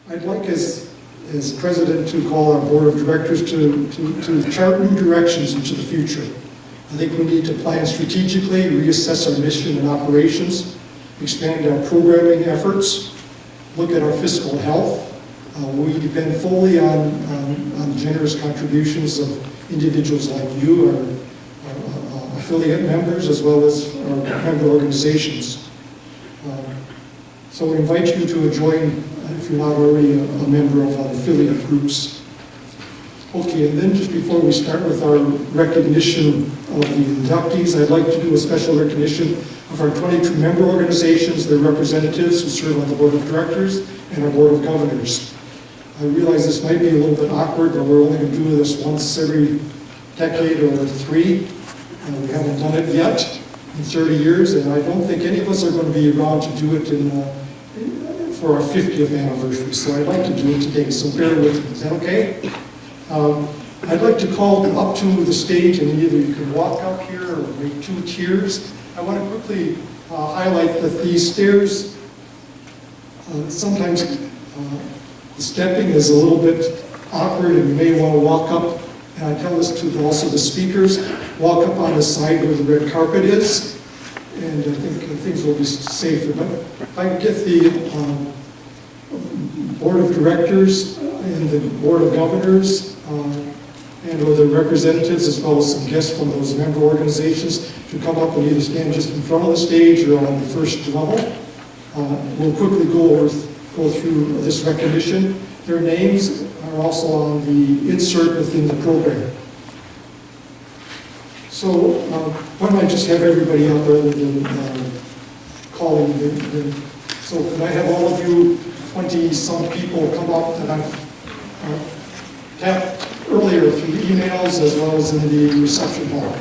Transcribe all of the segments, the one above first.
I'd like as president to call our board of directors to chart new directions into the future. I think we need to plan strategically, reassess our mission and operations, expand our programming efforts, look at our fiscal health. We depend fully on generous contributions of individuals like you, our affiliate members, as well as our member organizations. So we invite you to join, if you're not already a member of our affiliate groups. Okay, and then just before we start with our recognition of the inductees, I'd like to do a special recognition of our 22 member organizations, their representatives who serve on the board of directors and our board of governors. I realize this might be a little bit awkward, but we're only going to do this once every decade or three. We haven't done it yet in 30 years, and I don't think any of us are going to be around to do it for our 50th anniversary, so I'd like to do it today, so bear with me. Is that okay? I'd like to call them up to the stage, and either you can walk up here or make 2 tiers. I want to quickly highlight that these stairs, sometimes the stepping is a little bit awkward, and you may want to walk up, and I tell this to also the speakers, walk up on the side where the red carpet is, and I think things will be safer. But if I can get the board of directors and the board of governors and or the representatives, as well as some guests from those member organizations, to come up and either stand just in front of the stage or on the first level. We'll quickly go through this recognition. Their names are also on the insert within the program. So why don't I just have everybody up rather than calling them. So can I have all of you 20-some people come up that I've tapped earlier through emails as well as in the reception hall.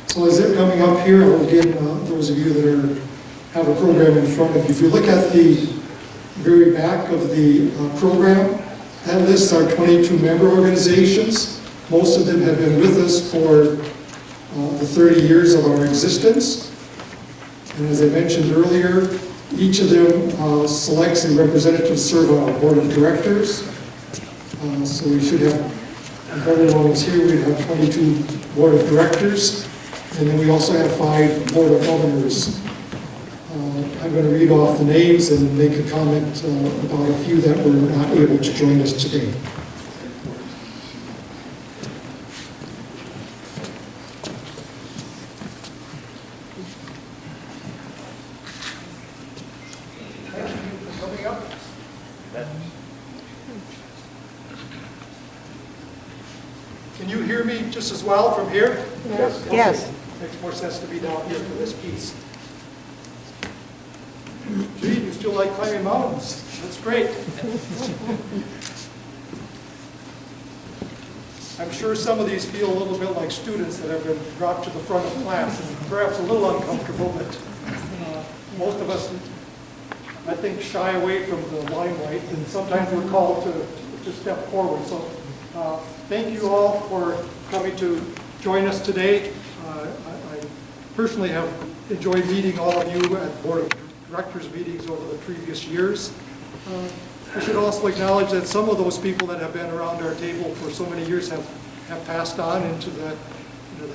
So as they're coming up here, again, those of you that have a program in front of you, if you look at the very back of the program, that lists our 22 member organizations. Most of them have been with us for the 30 years of our existence. And as I mentioned earlier, each of them selects a representative to serve on our board of directors. So we should have, if everyone was here, we'd have 22 board of directors. And then we also have 5 board of governors. I'm going to read off the names and make a comment about a few that were not able to join us today. Thank you for coming up. Can you hear me just as well from here? Yes. Yes. Makes more sense to be down here for this piece. Gee, you still like climbing mountains. That's great. I'm sure some of these feel a little bit like students that have been brought to the front of class and perhaps a little uncomfortable, but most of us, I think, shy away from the limelight, and sometimes we're called to step forward. So thank you all for coming to join us today. I personally have enjoyed meeting all of you at Board of Directors meetings over the previous years. I should also acknowledge that some of those people that have been around our table for so many years have passed on into the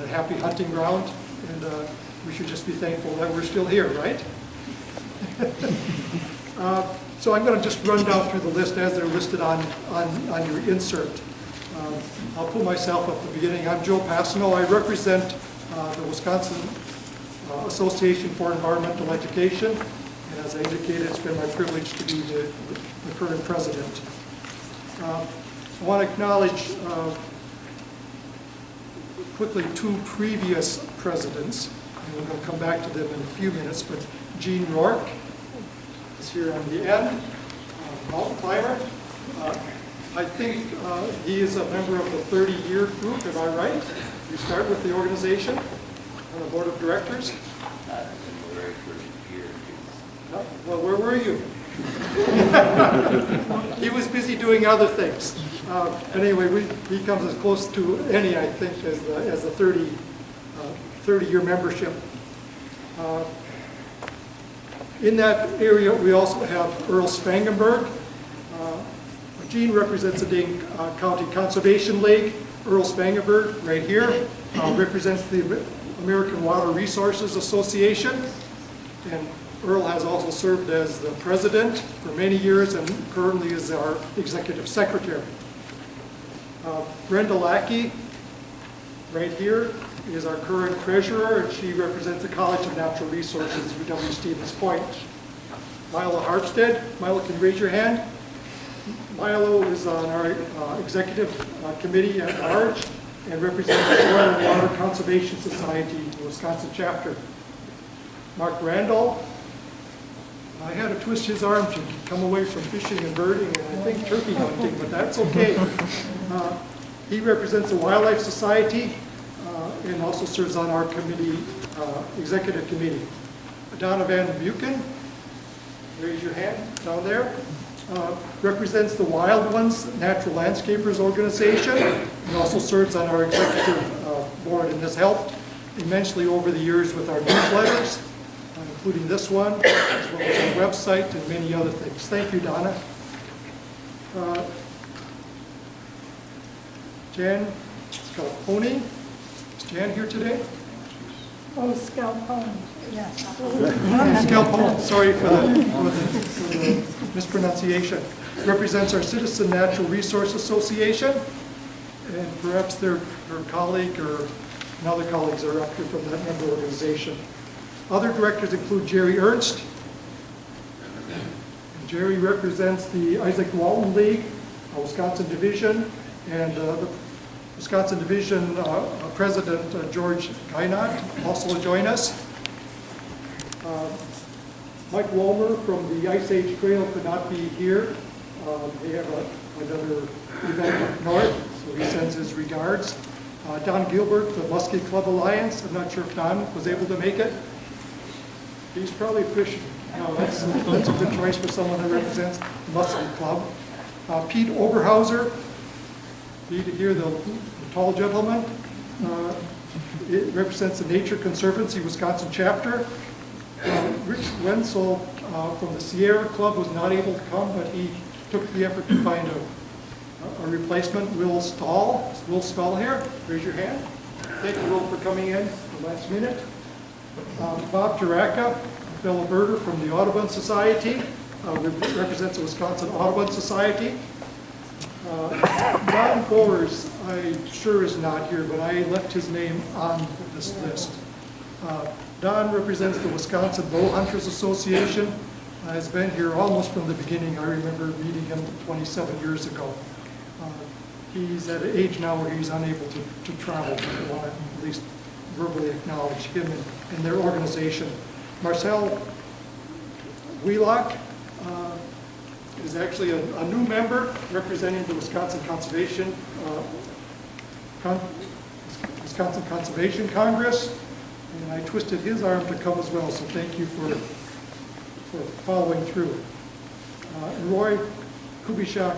happy hunting ground, and we should just be thankful that we're still here, right? So I'm going to just run down through the list as they're listed on your insert. I'll put myself at the beginning. I'm Joe Passano. I represent the Wisconsin Association for Environmental Education, and as I indicated, it's been my privilege to be the current president. I want to acknowledge quickly 2 previous presidents, and we're going to come back to them in a few minutes, but Gene Rourke is here on the end, mountain climber. I think he is a member of the 30-year group, am I right? You start with the organization on the board of directors? The very first year. Well, where were you? He was busy doing other things. But anyway, he comes as close to any, I think, as the 30-year membership. In that area, we also have Earl Spangenberg. Gene represents the Dane County Conservation League. Earl Spangenberg, right here, represents the American Water Resources Association. And Earl has also served as the president for many years and currently is our executive secretary. Brenda Lackey, right here, is our current treasurer, and she represents the College of Natural Resources, UW Stevens Point. Milo Harpstead. Milo, can you raise your hand? Milo is on our executive committee at large and represents the Oil and Water Conservation Society, the Wisconsin chapter. Mark Randall. I had to twist his arm to come away from fishing and birding and I think turkey hunting, but that's okay. He represents the Wildlife Society and also serves on our committee, executive committee. Donna Van Buchen, raise your hand down there. Represents the Wild Ones Natural Landscapers Organization and also serves on our executive board and has helped immensely over the years with our newsletters, including this one, as well as our website and many other things. Thank you, Donna. Jan Scalponi. Is Jan here today? Oh, Scalpone, yes. Scalpone, sorry for the mispronunciation. Represents our Citizen Natural Resource Association, and perhaps her colleague or another colleagues are up here from that member organization. Other directors include Jerry Ernst. And Jerry represents the Isaac Walton League, Wisconsin Division, and the Wisconsin Division President George Guynot also join us. Mike Walmer from the Ice Age Trail could not be here. They have another event up north, so he sends his regards. Don Gilbert, the Muskie Club Alliance. I'm not sure if Don was able to make it. He's probably fishing. No, that's a good choice for someone who represents the Muskie Club. Pete Oberhauser, Pete here, the tall gentleman. It represents the Nature Conservancy Wisconsin chapter. Rich Wenzel from the Sierra Club was not able to come, but he took the effort to find a replacement. Will Stahl. Is Will Stahl here? Raise your hand. Thank you, Will, for coming in at the last minute. Bob Jaraka, a fellow birder from the Audubon Society, represents the Wisconsin Audubon Society. Don Bowers, I'm sure is not here, but I left his name on this list. Don represents the Wisconsin Bow Hunters Association. Has been here almost from the beginning. I remember meeting him 27 years ago. He's at an age now where he's unable to travel, but I want to at least verbally acknowledge him and their organization. Marcel Wheelock is actually a new member representing the Wisconsin Conservation Congress, and I twisted his arm to come as well, so thank you for following through. Roy Kubishak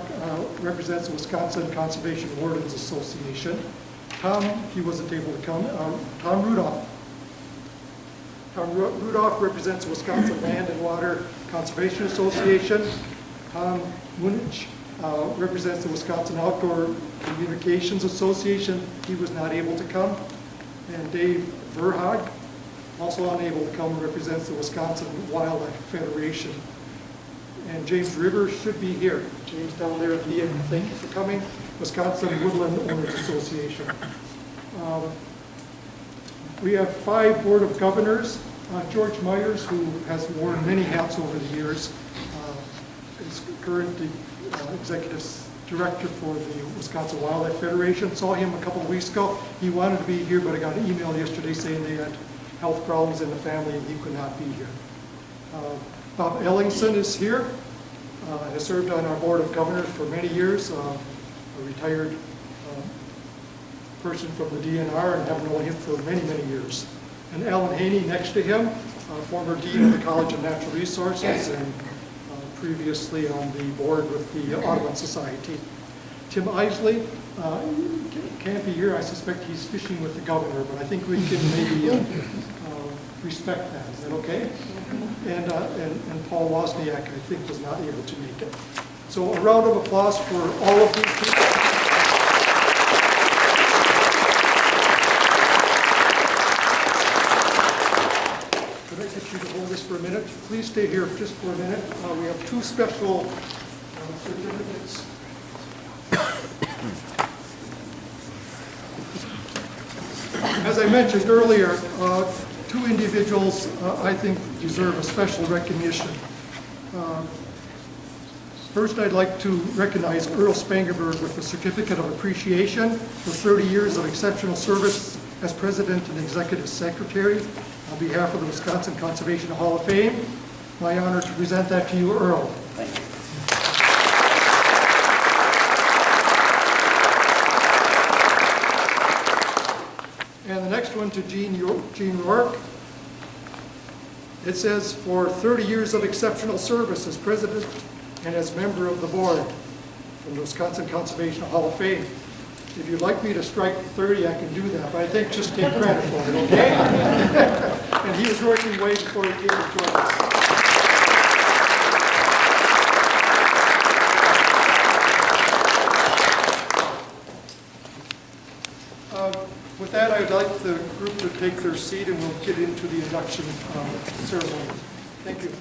represents the Wisconsin Conservation Wardens Association. Tom, he wasn't able to come. Tom Rudolph. Tom Rudolph represents the Wisconsin Land and Water Conservation Association. Tom Munich represents the Wisconsin Outdoor Communications Association. He was not able to come. And Dave Verhaag, also unable to come, represents the Wisconsin Wildlife Federation. And James Rivers should be here. James down there at the end, thank you for coming. Wisconsin Woodland Owners Association. We have 5 Board of Governors. George Myers, who has worn many hats over the years, is currently executive director for the Wisconsin Wildlife Federation. Saw him a couple of weeks ago. He wanted to be here, but I got an email yesterday saying they had health problems in the family and he could not be here. Bob Ellingson is here. Has served on our Board of Governors for many years. A retired person from the DNR and have known him for many, many years. And Alan Haney next to him, former Dean of the College of Natural Resources and previously on the board with the Audubon Society. Tim Isley can't be here. I suspect he's fishing with the governor, but I think we can maybe respect that. Is that okay? And Paul Wozniak, I think, was not able to make it. So a round of applause for all of these people. Could I get you to hold this for a minute? Please stay here just for a minute. We have two special certificates. As I mentioned earlier, two individuals I think deserve a special recognition. First, I'd like to recognize Earl Spangenberg with the Certificate of Appreciation for 30 years of exceptional service as President and Executive Secretary on behalf of the Wisconsin Conservation Hall of Fame. My honor to present that to you, Earl. Thank you. And the next one to Jean Rourke. It says, for 30 years of exceptional service as president and as member of the board from the Wisconsin Conservation Hall of Fame. If you'd like me to strike the 30, I can do that, but I think just take credit for it, okay? And he was working way before he came to join us. With that, I'd like the group to take their seat and we'll get into the induction ceremony. Thank you.